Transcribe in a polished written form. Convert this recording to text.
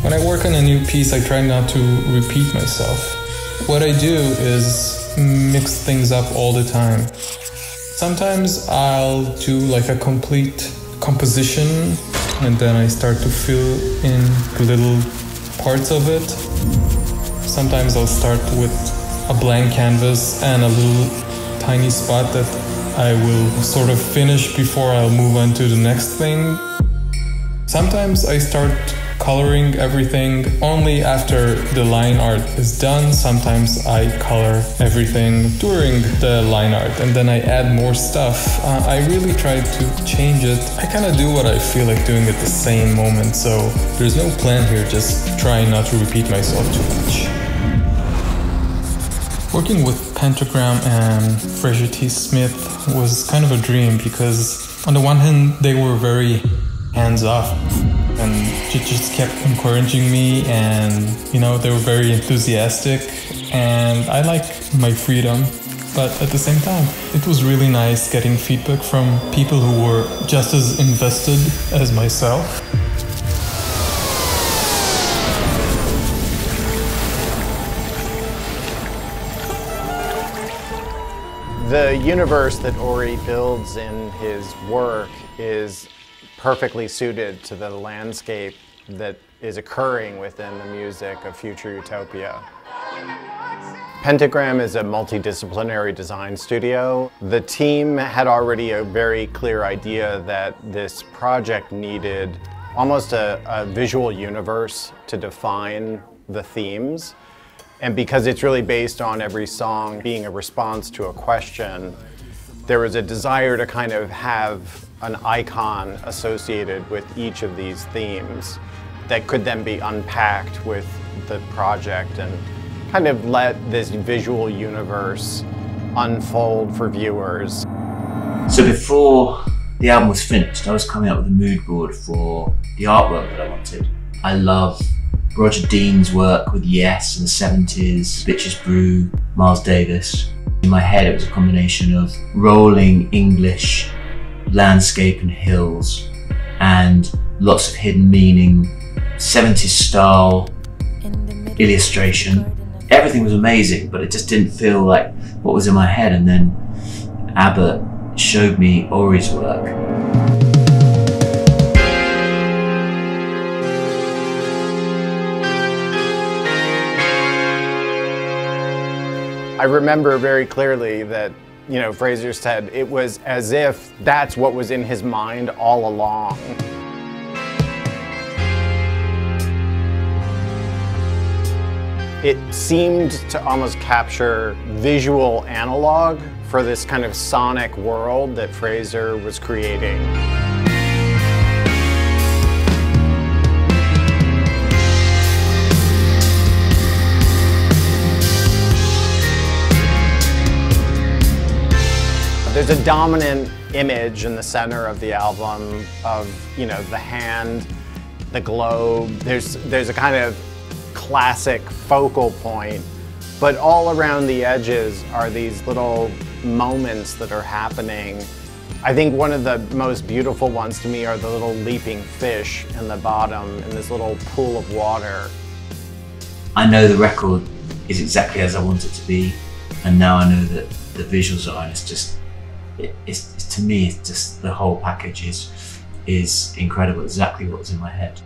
When I work on a new piece, I try not to repeat myself. What I do is mix things up all the time. Sometimes I'll do like a complete composition and then I start to fill in little parts of it. Sometimes I'll start with a blank canvas and a little tiny spot that I will sort of finish before I'll move on to the next thing. Sometimes I start coloring everything only after the line art is done. Sometimes I color everything during the line art and then I add more stuff. I really try to change it. I kind of do what I feel like doing at the same moment, so there's no plan here, just trying not to repeat myself too much. Working with Pentagram and Fraser T. Smith was kind of a dream because on the one hand they were very hands-off and just kept encouraging me, and they were very enthusiastic and I like my freedom, but at the same time it was really nice getting feedback from people who were just as invested as myself. The universe that Ori builds in his work is perfectly suited to the landscape that is occurring within the music of future Utopia. Pentagram is a multidisciplinary design studio. The team had already a very clear idea that this project needed almost a visual universe to define the themes. And because it's really based on every song being a response to a question, there was a desire to kind of have an icon associated with each of these themes that could then be unpacked with the project and kind of let this visual universe unfold for viewers. So before the album was finished, I was coming up with a mood board for the artwork that I wanted. I love Roger Dean's work with Yes in the 70s, Bitches Brew, Miles Davis. In my head it was a combination of rolling English landscape and hills and lots of hidden meaning, 70s style illustration. Everything was amazing, but it just didn't feel like what was in my head, and then Abbott showed me Ori's work. I remember very clearly that, Fraser said it was as if that's what was in his mind all along. It seemed to almost capture visual analog for this kind of sonic world that Fraser was creating. There's a dominant image in the center of the album of, the hand, the globe. There's a kind of classic focal point, but all around the edges are these little moments that are happening. I think one of the most beautiful ones to me are the little leaping fish in the bottom in this little pool of water. I know the record is exactly as I want it to be, and now I know that the visuals are, and it's just, to me, it's just the whole package is incredible, exactly what was in my head.